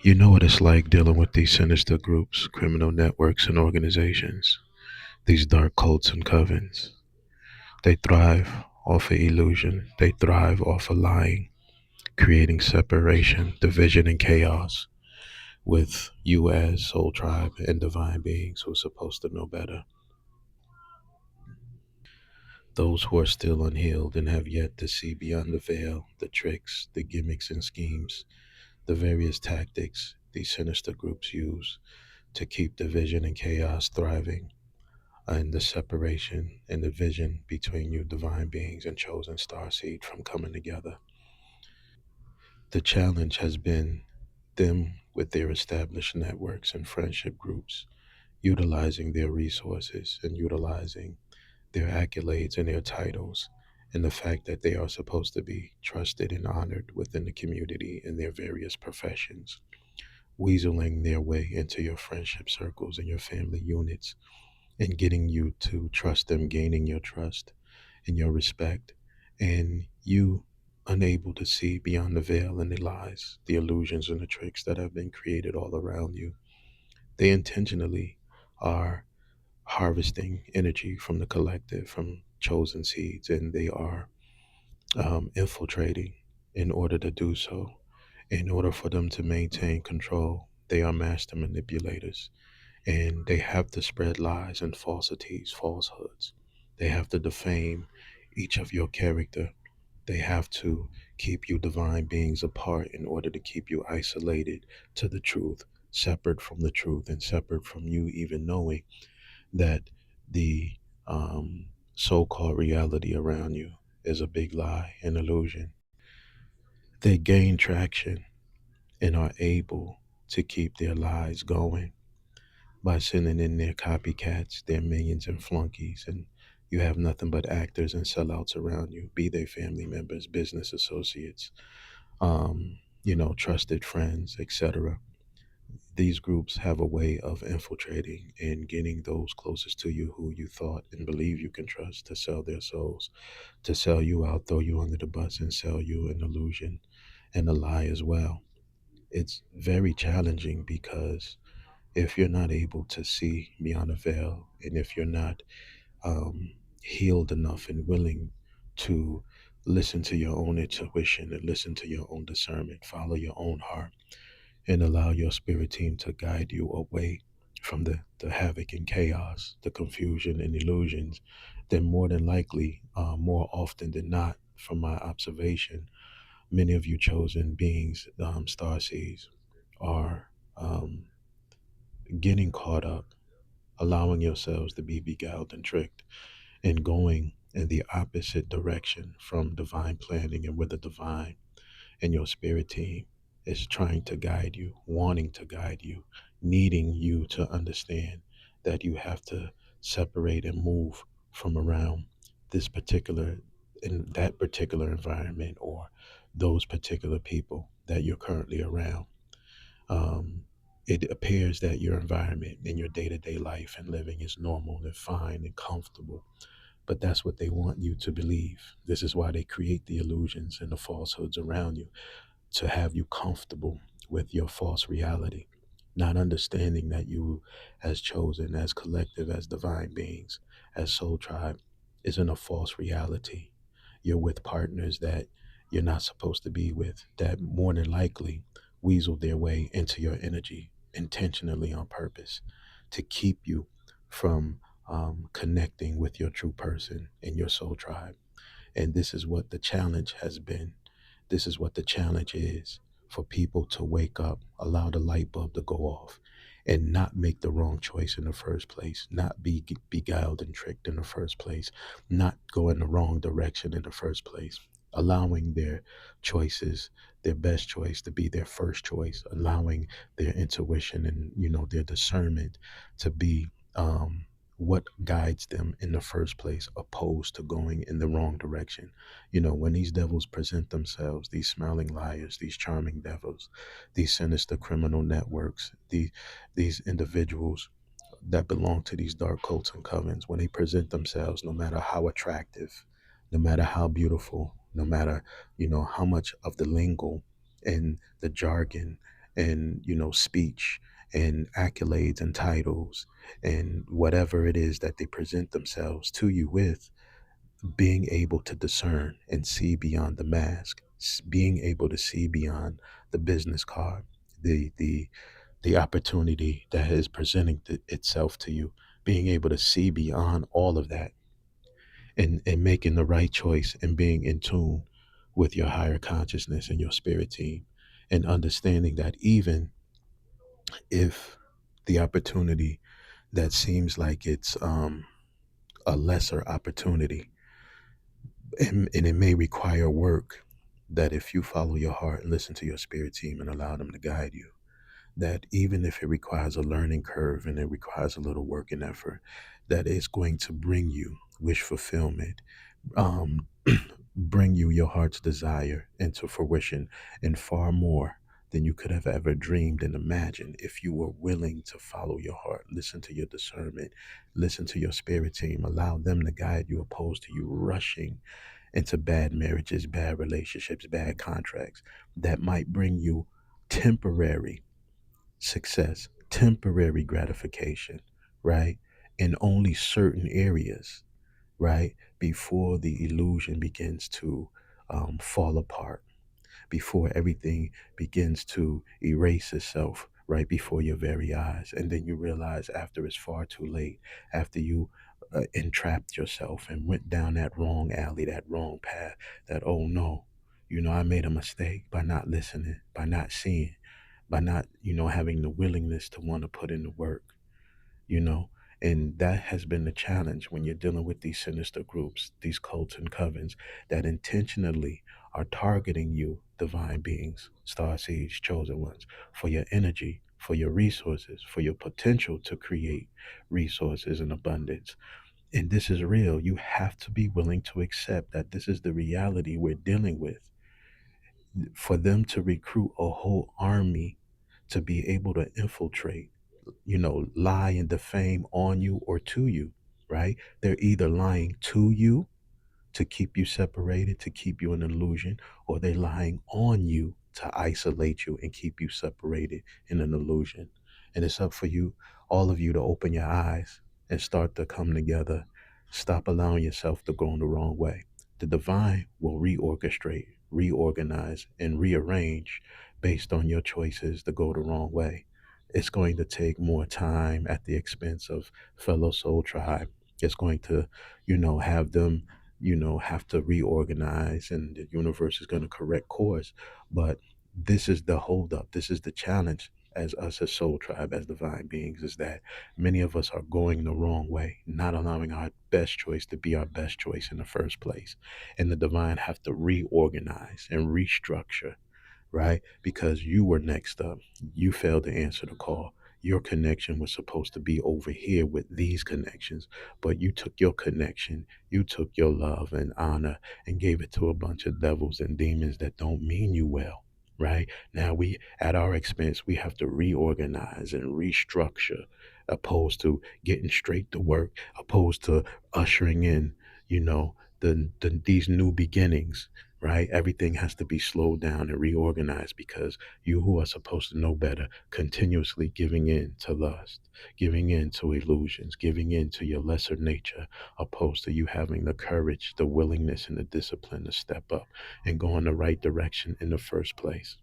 You know what it's like dealing with these sinister groups, criminal networks, and organizations, these dark cults and covens. They thrive off of illusion, they thrive off of lying, creating separation, division, and chaos, with you as soul tribe and divine beings who are supposed to know better. Those who are still unhealed and have yet to see beyond the veil, the tricks, the gimmicks, and schemes, the various tactics these sinister groups use to keep division and chaos thriving, and the separation and the vision between you divine beings and chosen star seed from coming together. The challenge has been them with their established networks and friendship groups, utilizing their resources and utilizing their accolades and their titles, and the fact that they are supposed to be trusted and honored within the community in their various professions, weaseling their way into your friendship circles and your family units, and getting you to trust them, gaining your trust and your respect, and you unable to see beyond the veil and the lies, the illusions, and the tricks that have been created all around you. They intentionally are harvesting energy from the collective, from chosen seeds, and they are infiltrating in order to do so. In order for them to maintain control, they are master manipulators, and they have to spread lies and falsities, falsehoods. They have to defame each of your character. They have to keep you divine beings apart in order to keep you isolated to the truth, separate from the truth, and separate from you even knowing that the so called reality around you is a big lie, an illusion. They gain traction and are able to keep their lies going by sending in their copycats, their minions and flunkies, and you have nothing but actors and sellouts around you, be they family members, business associates, trusted friends, etc. These groups have a way of infiltrating and getting those closest to you who you thought and believe you can trust to sell their souls, to sell you out, throw you under the bus, and sell you an illusion and a lie as well. It's very challenging because if you're not able to see beyond a veil, and if you're not healed enough and willing to listen to your own intuition and listen to your own discernment, follow your own heart, and allow your spirit team to guide you away from the havoc and chaos, the confusion and illusions, then more than likely, more often than not, from my observation, many of you chosen beings, star seeds, are um, getting caught up, allowing yourselves to be beguiled and tricked, and going in the opposite direction from divine planning and where the divine and your spirit team is trying to guide you, wanting to guide you, needing you to understand that you have to separate and move from around this particular in that particular environment or those particular people that you're currently around. Um, it appears that your environment in your day-to-day life and living is normal and fine and comfortable, but that's what they want you to believe. This is why they create the illusions and the falsehoods around you, to have you comfortable with your false reality, not understanding that you, as chosen, as collective, as divine beings, as soul tribe, is in a false reality. You're with partners that you're not supposed to be with, that more than likely weasel their way into your energy intentionally on purpose to keep you from connecting with your true person and your soul tribe. And this is what the challenge has been. This is what the challenge is, for people to wake up, allow the light bulb to go off, and not make the wrong choice in the first place, not be beguiled and tricked in the first place, not go in the wrong direction in the first place, allowing their choices, their best choice to be their first choice, allowing their intuition and their discernment to be what guides them in the first place, opposed to going in the wrong direction. When these devils present themselves, these smiling liars, these charming devils, these sinister criminal networks, these individuals that belong to these dark cults and covens, when they present themselves, no matter how attractive, no matter how beautiful, no matter how much of the lingo and the jargon and speech and accolades and titles and whatever it is that they present themselves to you with, being able to discern and see beyond the mask, being able to see beyond the business card, the opportunity that is presenting itself to you, being able to see beyond all of that, and making the right choice and being in tune with your higher consciousness and your spirit team, and understanding that even if the opportunity that seems like it's a lesser opportunity, and it may require work, that if you follow your heart and listen to your spirit team and allow them to guide you, that even if it requires a learning curve and it requires a little work and effort, that it's going to bring you wish fulfillment, um, bring you your heart's desire into fruition, and far more than you could have ever dreamed and imagined if you were willing to follow your heart, listen to your discernment, listen to your spirit team, allow them to guide you, opposed to you rushing into bad marriages, bad relationships, bad contracts that might bring you temporary success, temporary gratification, right? In only certain areas, right? Before the illusion begins to fall apart, before everything begins to erase itself right before your very eyes. And then you realize after it's far too late, after you entrapped yourself and went down that wrong alley, that wrong path, that, oh no, I made a mistake by not listening, by not seeing, by not, having the willingness to want to put in the work, you know. And that has been the challenge when you're dealing with these sinister groups, these cults and covens that intentionally are targeting you, divine beings, star seeds, chosen ones, for your energy, for your resources, for your potential to create resources in abundance. And this is real. You have to be willing to accept that this is the reality we're dealing with. For them to recruit a whole army to be able to infiltrate, lie and defame on you or to you, right? They're either lying to you to keep you separated, to keep you in an illusion, or they're lying on you to isolate you and keep you separated in an illusion. And it's up for you, all of you, to open your eyes and start to come together. Stop allowing yourself to go in the wrong way. The divine will reorchestrate, reorganize, and rearrange based on your choices to go the wrong way. It's going to take more time at the expense of fellow soul tribe. It's going to, have them have to reorganize, and the universe is going to correct course. But this is the holdup. This is the challenge as us as soul tribe, as divine beings, is that many of us are going the wrong way, not allowing our best choice to be our best choice in the first place. And the divine have to reorganize and restructure, right? Because you were next up. You failed to answer the call. Your connection was supposed to be over here with these connections, but you took your connection, you took your love and honor and gave it to a bunch of devils and demons that don't mean you well. Right now, we at our expense, we have to reorganize and restructure, opposed to getting straight to work, opposed to ushering in, these new beginnings, right? Everything has to be slowed down and reorganized because you, who are supposed to know better, continuously giving in to lust, giving in to illusions, giving in to your lesser nature, opposed to you having the courage, the willingness, and the discipline to step up and go in the right direction in the first place.